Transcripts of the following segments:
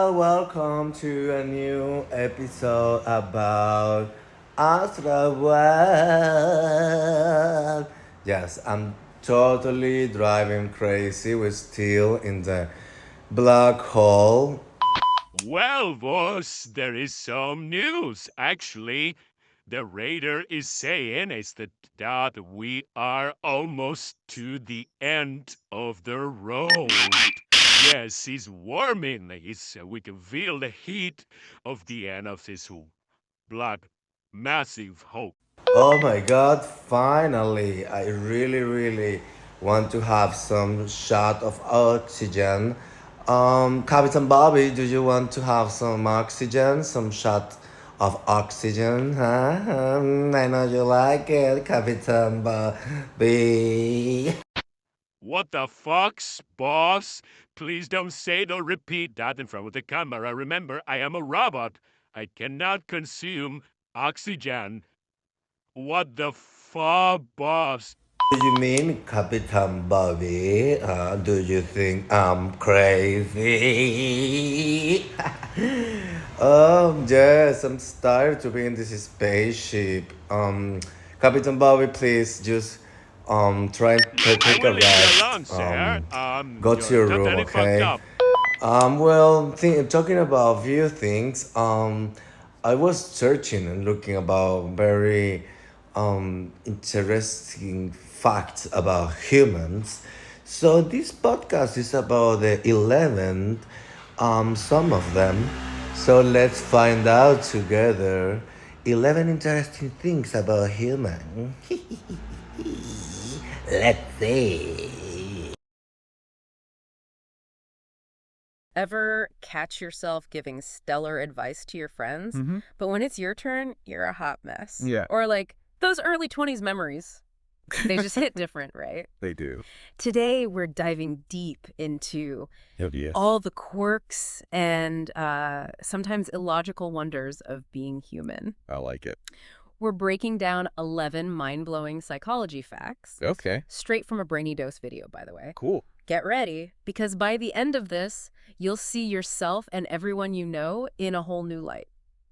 Welcome to a new episode about Altruism. Yes, I'm totally driving crazy. We're still in the black hole. Well, boss, there is some news. Actually, the radar is saying that we are almost to the end of the road. Yes, it's warming. We can feel the heat of the end of this black, massive hole. Oh my god, finally! I really want to have some shot of oxygen. Captain Bobby, do you want to have some oxygen? Some shot of oxygen? Huh? I know you like it, Captain Bobby. What the fucks, boss? Please don't say or repeat that in front of the camera. Remember, I am a robot. I cannot consume oxygen. What the fuck, boss? Do you mean Captain Bobby? Do you think I'm crazy? Yes, I'm tired to be in this spaceship. Captain Bobby, please just try to I take a will leave you rest. alone, sir. Go to You're your room, totally fucked okay? up. Talking about a few things, I was searching and looking about very interesting facts about humans. So this podcast is about the 11th, some of them. So let's find out together 11 interesting things about human. Let's see. Ever catch yourself giving stellar advice to your friends, but when it's your turn, you're a hot mess? Yeah. Or like those early 20s memories. They just hit different, right? They do. Today, we're diving deep into Oh, yes. all the quirks and sometimes illogical wonders of being human. I like it. We're breaking down 11 mind-blowing psychology facts. Okay. Straight from a Brainy Dose video, by the way. Cool. Get ready, because by the end of this, you'll see yourself and everyone you know in a whole new light.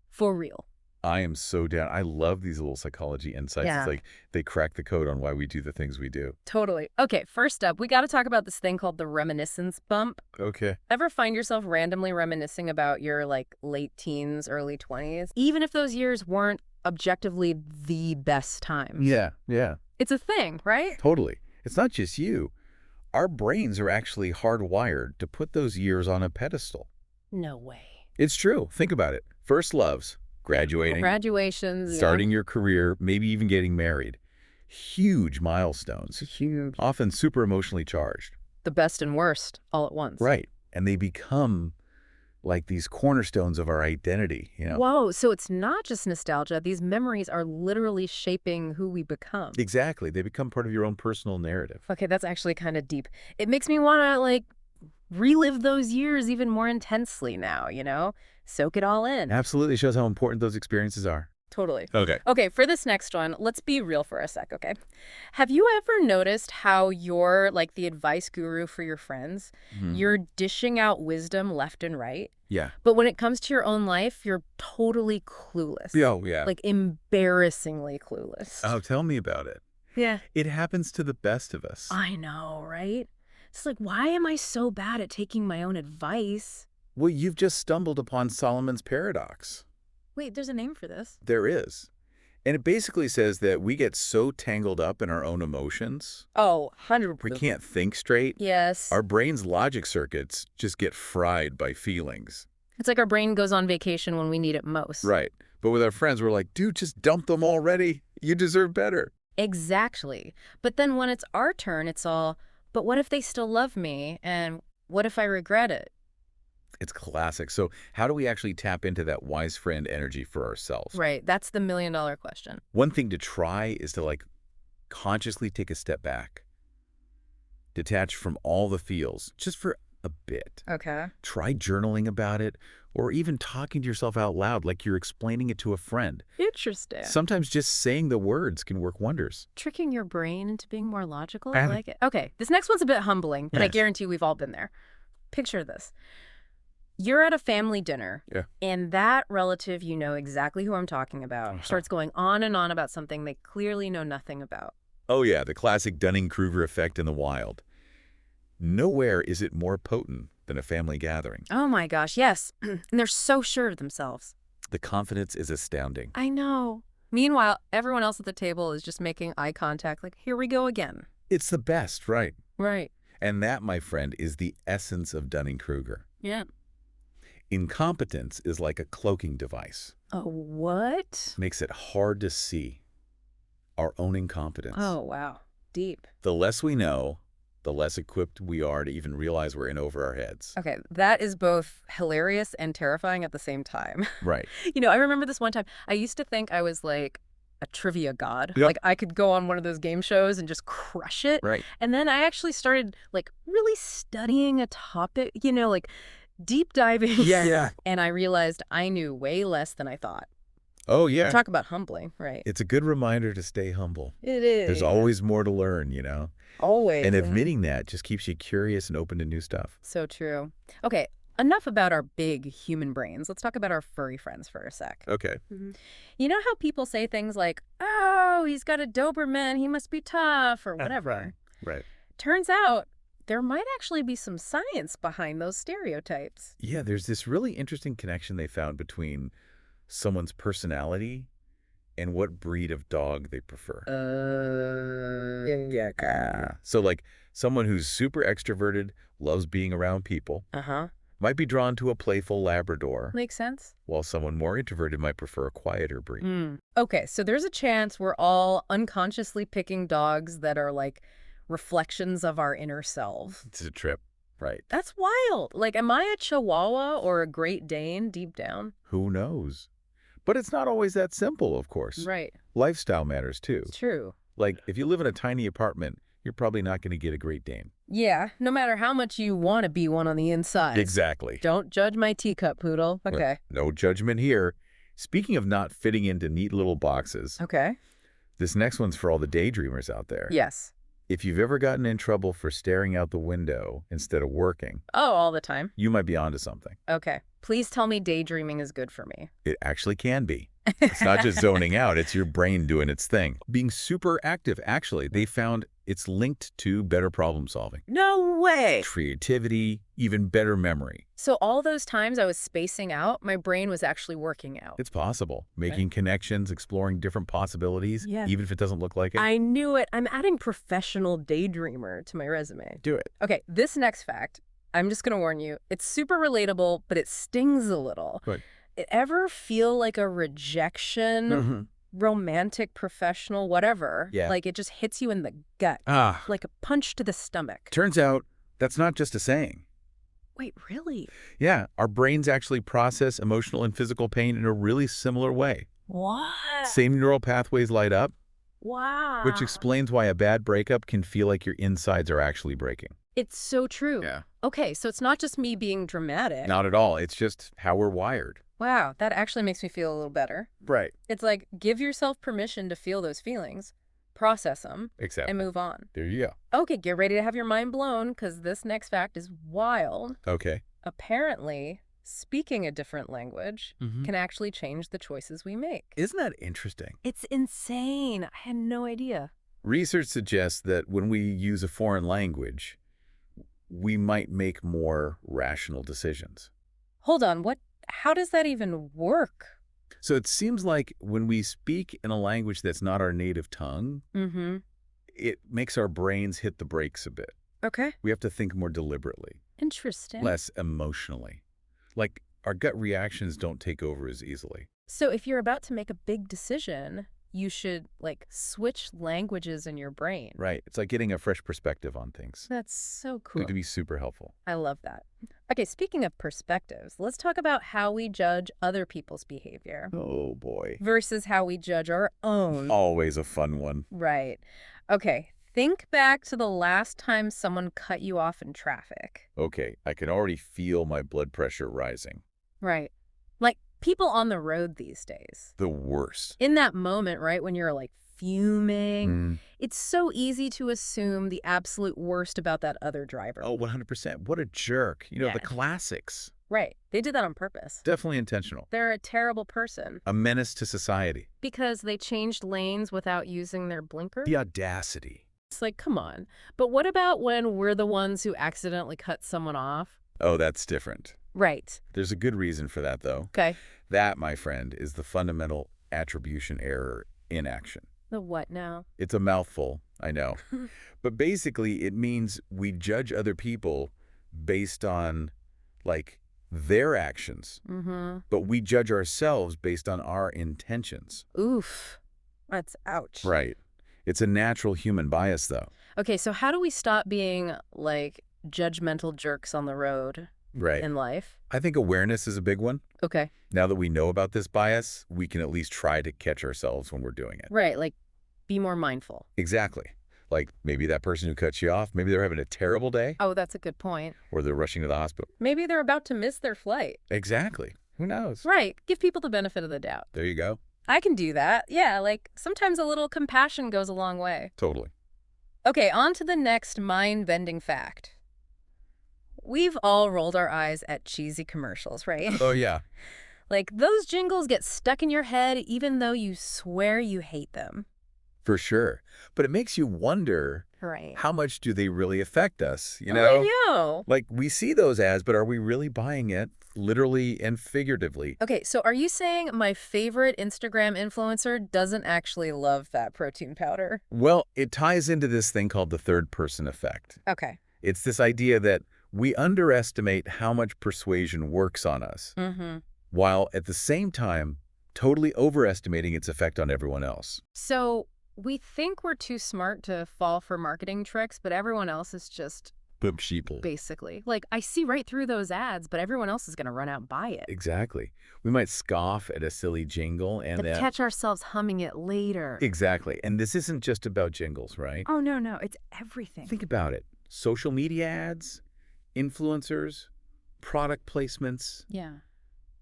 For real. I am so down. I love these little psychology insights. Yeah. It's like they crack the code on why we do the things we do. Totally. Okay, first up, we got to talk about this thing called the reminiscence bump. Okay. Ever find yourself randomly reminiscing about your late teens, early 20s, even if those years weren't objectively the best times? Yeah. It's a thing, right? Totally. It's not just you. Our brains are actually hardwired to put those years on a pedestal. No way. It's true. Think about it. First loves, graduating, Graduations. starting your career, maybe even getting married. Huge milestones. Huge. Often super emotionally charged. The best and worst all at once. Right. And they become like these cornerstones of our identity, you know? Whoa, so it's not just nostalgia. These memories are literally shaping who we become. Exactly. They become part of your own personal narrative. Okay, that's actually kind of deep. It makes me want to, relive those years even more intensely now, you know? Soak it all in. Absolutely shows how important those experiences are. Totally. Okay. Okay, for this next one, let's be real for a sec, okay? Have you ever noticed how you're the advice guru for your friends? You're dishing out wisdom left and right, Yeah. but when it comes to your own life, you're totally clueless. Oh, yeah. Embarrassingly clueless. Oh, tell me about it. Yeah. It happens to the best of us. I know, right? It's why am I so bad at taking my own advice? Well, you've just stumbled upon Solomon's paradox. Wait, there's a name for this. There is. And it basically says that we get so tangled up in our own emotions, Oh, 100%. we can't think straight. Yes. Our brain's logic circuits just get fried by feelings. It's like our brain goes on vacation when we need it most. Right. But with our friends, we're like, dude, just dump them already. You deserve better. Exactly. But then when it's our turn, it's all, but what if they still love me? And what if I regret it? It's classic. So how do we actually tap into that wise friend energy for ourselves? Right. That's the million-dollar question. One thing to try is to consciously take a step back. Detach from all the feels just for a bit. Okay. Try journaling about it or even talking to yourself out loud like you're explaining it to a friend. Interesting. Sometimes just saying the words can work wonders. Tricking your brain into being more logical? I like it. Okay, this next one's a bit humbling, but I Yes. guarantee we've all been there. Picture this. You're at a family dinner, Yeah. and that relative you know exactly who I'm talking about starts going on and on about something they clearly know nothing about. Oh yeah, the classic Dunning-Kruger effect in the wild. Nowhere is it more potent than a family gathering. Oh my gosh, yes. And they're so sure of themselves. The confidence is astounding. I know. Meanwhile, everyone else at the table is just making eye contact like, here we go again. It's the best, right? Right. And that, my friend, is the essence of Dunning-Kruger. Yeah. Incompetence is like a cloaking device. Oh, what? Makes it hard to see our own incompetence. Oh, wow. Deep. The less we know, the less equipped we are to even realize we're in over our heads. Okay, that is both hilarious and terrifying at the same time. Right. You know, I remember this one time, I used to think I was like a trivia god. Yep. Like I could go on one of those game shows and just crush it. Right. And then I actually started like really studying a topic, you know, like deep diving. Yeah. And I realized I knew way less than I thought. Oh, yeah. Talk about humbling, right? It's a good reminder to stay humble. It is. There's always more to learn, you know? Always. And yeah. admitting that just keeps you curious and open to new stuff. So true. Okay, enough about our big human brains. Let's talk about our furry friends for a sec. Okay. You know how people say things like, oh, he's got a Doberman, he must be tough, or whatever. Right. Turns out there might actually be some science behind those stereotypes. Yeah, there's this really interesting connection they found between someone's personality and what breed of dog they prefer. So like someone who's super extroverted, loves being around people, Uh-huh. might be drawn to a playful Labrador, Makes sense. while someone more introverted might prefer a quieter breed. Okay, so there's a chance we're all unconsciously picking dogs that are like reflections of our inner selves. It's a trip, right? That's wild. Like, am I a Chihuahua or a Great Dane deep down? Who knows? But it's not always that simple, of course. Right. Lifestyle matters too. It's true. Like if you live in a tiny apartment, you're probably not going to get a Great Dane. Yeah, no matter how much you want to be one on the inside. Exactly. Don't judge my teacup poodle. Okay. No judgment here. Speaking of not fitting into neat little boxes, Okay. this next one's for all the daydreamers out there. Yes. If you've ever gotten in trouble for staring out the window instead of working, Oh, all the time. you might be onto something. Okay. Please tell me daydreaming is good for me. It actually can be. It's not just zoning out, it's your brain doing its thing. Being super active, actually, they found it's linked to better problem solving, No way. creativity, even better memory. So all those times I was spacing out, my brain was actually working out. It's possible. Making connections, exploring different possibilities, Yeah. even if it doesn't look like it. I knew it. I'm adding professional daydreamer to my resume. Do it. Okay, this next fact, I'm just going to warn you, it's super relatable, but it stings a little. Good. It ever feel like a rejection, romantic, professional, whatever? Yeah. Like it just hits you in the gut, Ah, like a punch to the stomach. turns out that's not just a saying. Wait, really? Yeah, our brains actually process emotional and physical pain in a really similar way. What? Same neural pathways light up, Wow. which explains why a bad breakup can feel like your insides are actually breaking. It's so true. Okay, so it's not just me being dramatic. Not at all. It's just how we're wired. Wow, that actually makes me feel a little better. Right. It's like, give yourself permission to feel those feelings, process them, Exactly. and move on. There you Okay, get ready to have your mind blown, because this next fact is wild. go. Okay. Apparently, speaking a different language can actually change the choices we make. Isn't that interesting? It's insane. I had no idea. Research suggests that when we use a foreign language, we might make more rational decisions. Hold on, what? How does that even work? So it seems like when we speak in a language that's not our native tongue, it makes our brains hit the brakes a bit. Okay. We have to think more deliberately, Interesting. less emotionally. Like our gut reactions don't take over as easily. So if you're about to make a big decision, you should, like, switch languages in your brain. Right. It's like getting a fresh perspective on things. That's so cool. It can be super helpful. I love that. Okay, speaking of perspectives, let's talk about how we judge other people's behavior Oh, boy. versus how we judge our own. Always a fun one. Right. Okay, Think back to the last time someone cut you off in traffic. Okay, I can already feel my blood pressure rising. Right. Like people on the road these days. The worst. In that moment, right, when you're like fuming, Mm. it's so easy to assume the absolute worst about that other driver. Oh, 100%. What a jerk. You know, Yeah. the classics. Right. They did that on purpose. Definitely intentional. They're a terrible person A menace to society. because they changed lanes without using their blinker. The audacity. It's like, come on. But what about when we're the ones who accidentally cut someone off? Oh, that's different. Right. There's a good reason for that, though. Okay. That, my friend, is the fundamental attribution error in action. The what now? It's a mouthful, I know. But basically, it means we judge other people based on, like, their actions. Mm-hmm. But we judge ourselves based on our intentions. Oof. That's ouch. Right. It's a natural human bias, though. Okay, so how do we stop being, like, judgmental jerks on the road Right. in life? I think awareness is a big one. Okay. Now that we know about this bias, we can at least try to catch ourselves when we're doing it. Right, like, be more mindful. Exactly. Like maybe that person who cuts you off, maybe they're having a terrible day, Oh, that's a good point. or they're rushing to the hospital. Maybe they're about to miss their flight. Exactly. Who knows? Right. Give people the benefit of the doubt. There you go. I can do that. Yeah, like, sometimes a little compassion goes a long way. Totally. Okay, on to the next mind-bending fact. We've all rolled our eyes at cheesy commercials, right? Oh, yeah. Like, those jingles get stuck in your head even though you swear you hate them. For sure. But it makes you wonder, Right. how much do they really affect us? You Oh, know? I know. Like we see those ads, but are we really buying it literally and figuratively? Okay, so are you saying my favorite Instagram influencer doesn't actually love that protein powder? Well, it ties into this thing called the third person effect. Okay. It's this idea that we underestimate how much persuasion works on us, Mm-hmm. while at the same time totally overestimating its effect on everyone else. So we think we're too smart to fall for marketing tricks, but everyone else is just Boom sheeple. basically. Like, I see right through those ads, but everyone else is going to run out and buy it. Exactly. We might scoff at a silly jingle and But catch ourselves humming it later. Exactly. And this isn't just about jingles, right? Oh, no, it's everything. Think about it. Social media ads, influencers, product placements. Yeah.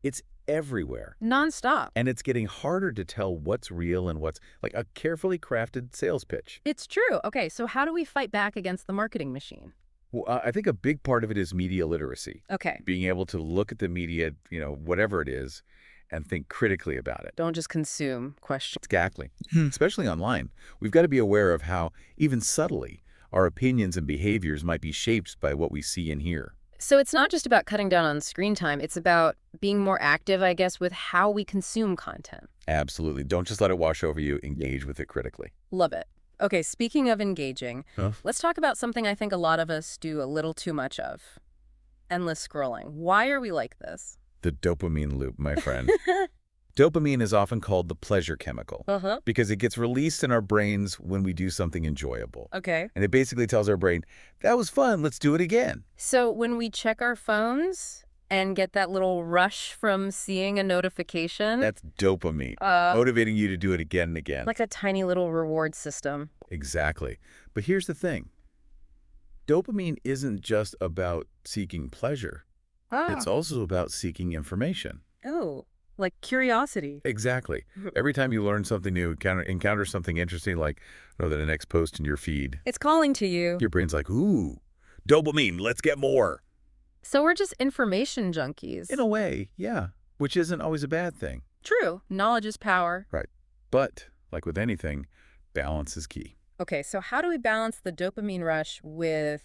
It's everywhere. Nonstop. And it's getting harder to tell what's real and what's like a carefully crafted sales pitch. It's true. Okay, so how do we fight back against the marketing machine? Well, I think a big part of it is media literacy. Okay. Being able to look at the media, you know, whatever it is, and think critically about it. Don't just consume. Question. Exactly. Especially online. We've got to be aware of how, even subtly, our opinions and behaviors might be shaped by what we see and hear. So it's not just about cutting down on screen time. It's about being more active, I guess, with how we consume content. Absolutely. Don't just let it wash over you. Engage with it critically. Love it. Okay, speaking of engaging, Huh? let's talk about something I think a lot of us do a little too much of. Endless scrolling. Why are we like this? The dopamine loop, my friend. Dopamine is often called the pleasure chemical Uh-huh. because it gets released in our brains when we do something enjoyable. Okay. And it basically tells our brain, that was fun, let's do it again. So when we check our phones and get that little rush from seeing a notification, That's dopamine, motivating you to do it again and again. like a tiny little reward system. Exactly. But here's the thing. Dopamine isn't just about seeking pleasure. It's also about seeking information. Oh, like curiosity. Exactly. Every time you learn something new, encounter something interesting, like the next post in your feed, It's calling to you. your brain's like, ooh, dopamine, let's get more. So we're just information junkies. In a way, yeah, which isn't always a bad thing. True. Knowledge is power. Right. But, like with anything, balance is key. Okay, so how do we balance the dopamine rush with,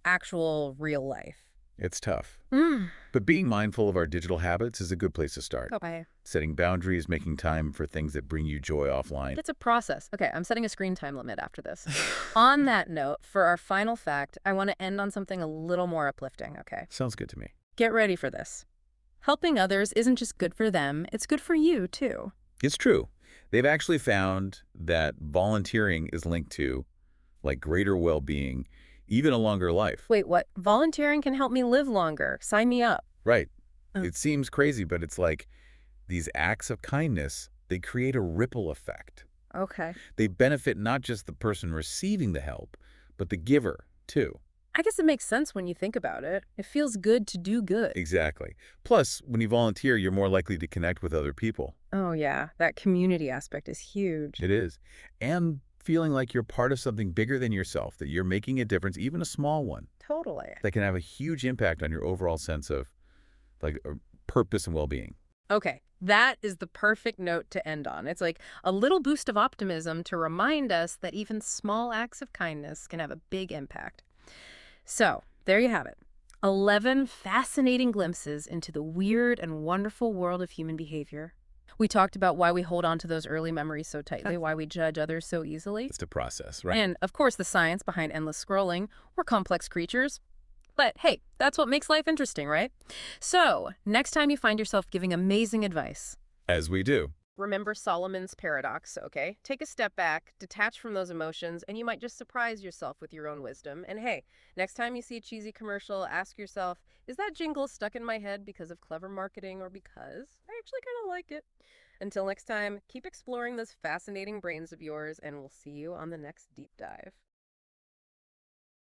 actual real life? It's tough. Mm. But being mindful of our digital habits is a good place to start. Okay. Setting boundaries, making time for things that bring you joy offline. It's a process. Okay, I'm setting a screen time limit after this. On that note, for our final fact, I want to end on something a little more uplifting, okay? Sounds good to me. Get ready for this. Helping others isn't just good for them, it's good for you, too. It's true. They've actually found that volunteering is linked to, like, greater well-being, even a longer life. Wait, what? Volunteering can help me live longer. Sign me up. Right. Oh. It seems crazy, but it's like these acts of kindness, they create a ripple effect. Okay. They benefit not just the person receiving the help, but the giver, too. I guess it makes sense when you think about it. It feels good to do good. Exactly. Plus, when you volunteer, you're more likely to connect with other people. Oh, yeah. That community aspect is huge. It is. And feeling like you're part of something bigger than yourself, that you're making a difference, even a small one, Totally. that can have a huge impact on your overall sense of purpose and well-being. Okay, that is the perfect note to end on. It's like a little boost of optimism to remind us that even small acts of kindness can have a big impact. So, there you have it. 11 fascinating glimpses into the weird and wonderful world of human behavior. We talked about why we hold on to those early memories so tightly, why we judge others so easily. It's the process, right? And, of course, the science behind endless scrolling. We're complex creatures. But hey, that's what makes life interesting, right? So, next time you find yourself giving amazing advice, As we do. remember Solomon's paradox, okay? Take a step back, detach from those emotions, and you might just surprise yourself with your own wisdom. And hey, next time you see a cheesy commercial, ask yourself, is that jingle stuck in my head because of clever marketing or because I actually kind of like it? Until next time, keep exploring those fascinating brains of yours, and we'll see you on the next deep dive.